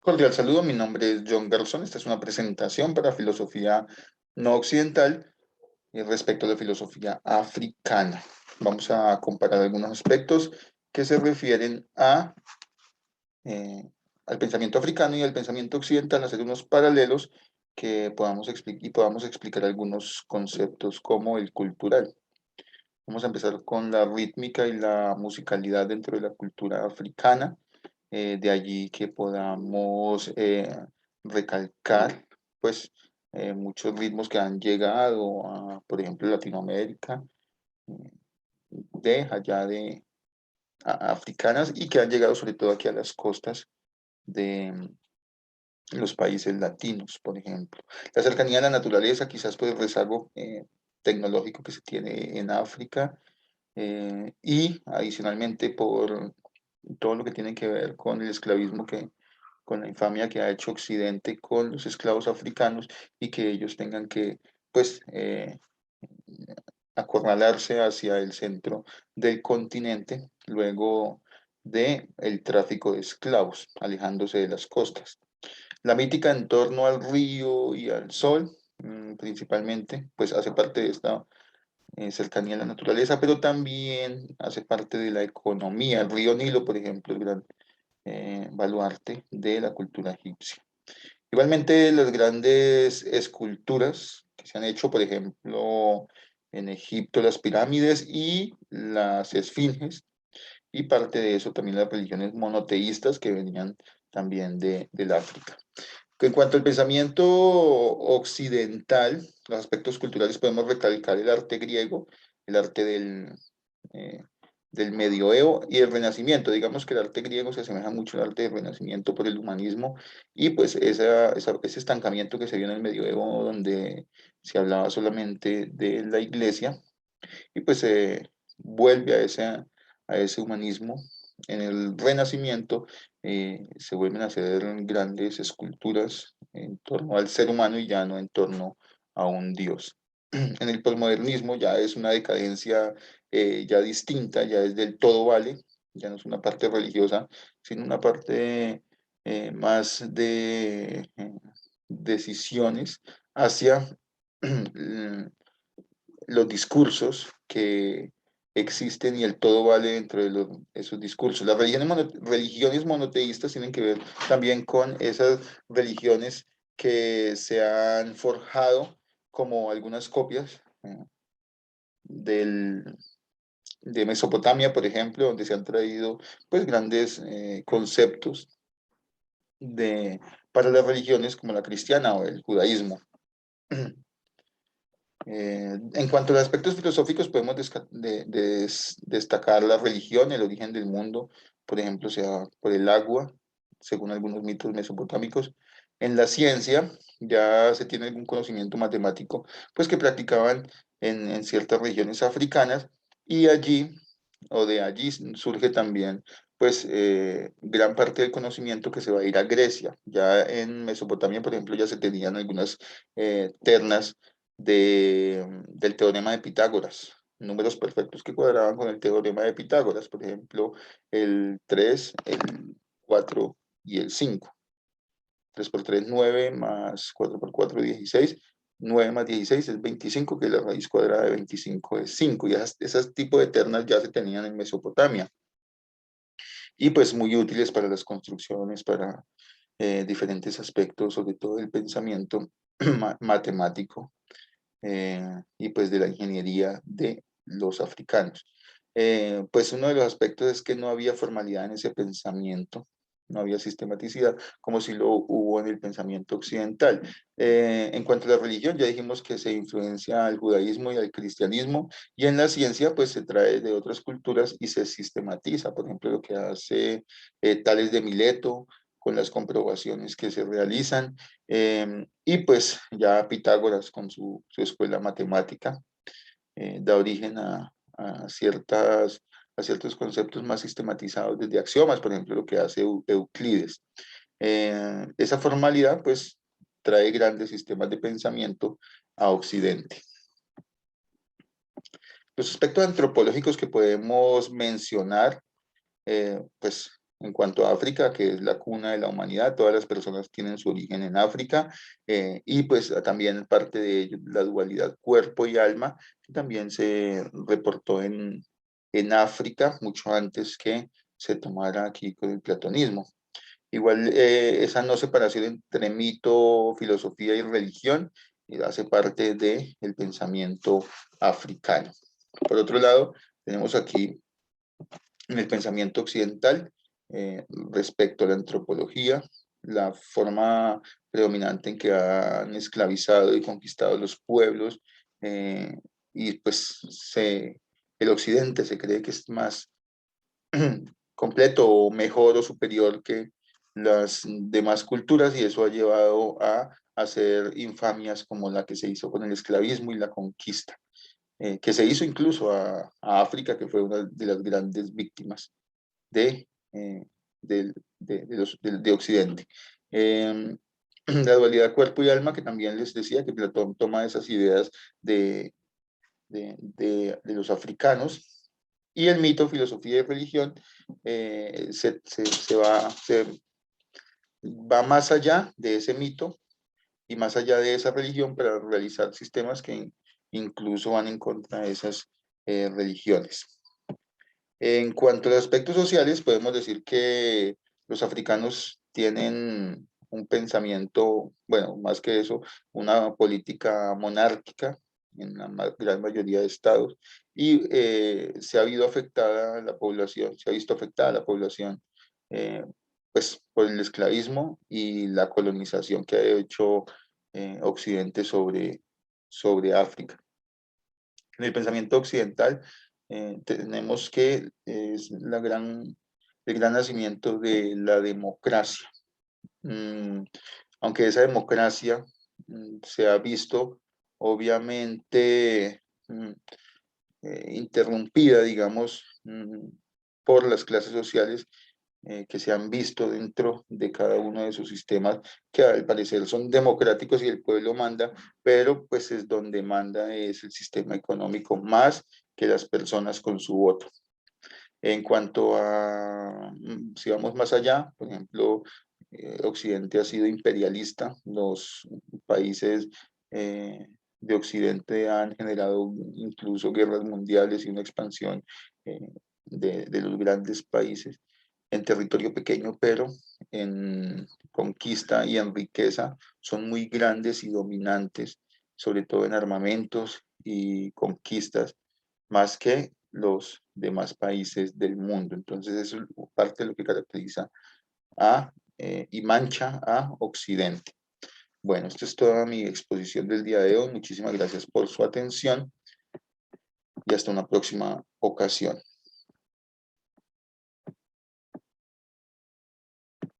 Cordial saludo, mi nombre es John Garzón. Esta es una presentación para filosofía no occidental y respecto a la filosofía africana. Vamos a comparar algunos aspectos que se refieren eh, al pensamiento africano y al pensamiento occidental, hacer unos paralelos que podamos explicar algunos conceptos como el cultural. Vamos a empezar con la rítmica y la musicalidad dentro de la cultura africana, de allí que podamos recalcar pues muchos ritmos que han llegado a, por ejemplo, Latinoamérica, eh, de allá de africanas y que han llegado sobre todo aquí a las costas de los países latinos, por ejemplo. La cercanía a la naturaleza, quizás por el rezago tecnológico que se tiene en África, y adicionalmente por todo lo que tiene que ver con el esclavismo, con la infamia que ha hecho Occidente con los esclavos africanos y que ellos tengan que, pues, acorralarse hacia el centro del continente luego de el tráfico de esclavos, alejándose de las costas. La mítica en torno al río y al sol, principalmente, pues hace parte de esta cercanía a la naturaleza, pero también hace parte de la economía. El río Nilo, por ejemplo, el gran baluarte de la cultura egipcia. Igualmente, las grandes esculturas que se han hecho, por ejemplo, en Egipto, las pirámides y las esfinges, y parte de eso también las religiones monoteístas que venían también del África. En cuanto al pensamiento occidental, los aspectos culturales podemos recalcar el arte griego, el arte eh, del medioevo y el renacimiento. Digamos que el arte griego se asemeja mucho al arte del renacimiento por el humanismo y pues ese estancamiento que se vio en el medioevo donde se hablaba solamente de la iglesia y pues se vuelve a ese humanismo. En el Renacimiento se vuelven a hacer grandes esculturas en torno al ser humano y ya no en torno a un dios. En el posmodernismo ya es una decadencia ya distinta, ya es del todo vale, ya no es una parte religiosa, sino una parte más de decisiones hacia los discursos que existen y el todo vale dentro de esos discursos. Las religiones monoteístas tienen que ver también con esas religiones que se han forjado como algunas copias del, de Mesopotamia, por ejemplo, donde se han traído pues grandes conceptos de, para las religiones como la cristiana o el judaísmo. En cuanto a los aspectos filosóficos, podemos destacar la religión, el origen del mundo, por ejemplo, sea por el agua, según algunos mitos mesopotámicos. En la ciencia, ya se tiene algún conocimiento matemático, pues que practicaban en ciertas regiones africanas, y allí, o de allí surge también, pues, gran parte del conocimiento que se va a ir a Grecia. Ya en Mesopotamia, por ejemplo, ya se tenían algunas ternas del teorema de Pitágoras, números perfectos que cuadraban con el teorema de Pitágoras, por ejemplo, el 3, el 4 y el 5. 3 por 3, 9, más 4 por 4, 16. 9 más 16 es 25, que la raíz cuadrada de 25 es 5. Y esas tipos de ternas ya se tenían en Mesopotamia. Y pues muy útiles para las construcciones, para diferentes aspectos, sobre todo el pensamiento matemático y pues de la ingeniería de los africanos. Pues uno de los aspectos es que no había formalidad en ese pensamiento, no había sistematicidad, como si lo hubo en el pensamiento occidental. En cuanto a la religión, ya dijimos que se influencia al judaísmo y al cristianismo, y en la ciencia, pues se trae de otras culturas y se sistematiza. Por ejemplo, lo que hace Tales de Mileto, con las comprobaciones que se realizan, y pues ya Pitágoras con su escuela matemática da origen a ciertos conceptos más sistematizados desde axiomas, por ejemplo, lo que hace Euclides. Esa formalidad pues trae grandes sistemas de pensamiento a Occidente. Los aspectos antropológicos que podemos mencionar, pues En cuanto a África, que es la cuna de la humanidad, todas las personas tienen su origen en África, y pues también parte de ello la dualidad cuerpo y alma, que también se reportó en África mucho antes que se tomara aquí con el platonismo. Igual esa no separación entre mito, filosofía y religión hace parte del pensamiento africano. Por otro lado, tenemos aquí en el pensamiento occidental respecto a la antropología, la forma predominante en que han esclavizado y conquistado los pueblos, eh, y pues el occidente se cree que es más completo o mejor o superior que las demás culturas, y eso ha llevado a hacer infamias como la que se hizo con el esclavismo y la conquista, que se hizo incluso a África, que fue una de las grandes víctimas de, de Occidente. La dualidad cuerpo y alma, que también les decía que Platón toma esas ideas de los africanos, y el mito, filosofía y religión va más allá de ese mito y más allá de esa religión para realizar sistemas que incluso van en contra de esas religiones. En cuanto a los aspectos sociales, podemos decir que los africanos tienen un pensamiento, bueno, más que eso, una política monárquica en la gran mayoría de estados, y se ha visto afectada la población, eh, pues por el esclavismo y la colonización que ha hecho Occidente sobre África. En el pensamiento occidental tenemos que es el gran nacimiento de la democracia. Mm, Aunque esa democracia se ha visto obviamente interrumpida, digamos, por las clases sociales que se han visto dentro de cada uno de sus sistemas, que al parecer son democráticos y el pueblo manda, pero pues es donde manda es el sistema económico más que las personas con su voto. En cuanto a, si vamos más allá, por ejemplo, Occidente ha sido imperialista, los países de Occidente han generado incluso guerras mundiales y una expansión de los grandes países en territorio pequeño, pero en conquista y en riqueza son muy grandes y dominantes, sobre todo en armamentos y conquistas, más que los demás países del mundo. Entonces, eso es parte de lo que caracteriza y mancha a Occidente. Bueno, esta es toda mi exposición del día de hoy. Muchísimas gracias por su atención y hasta una próxima ocasión.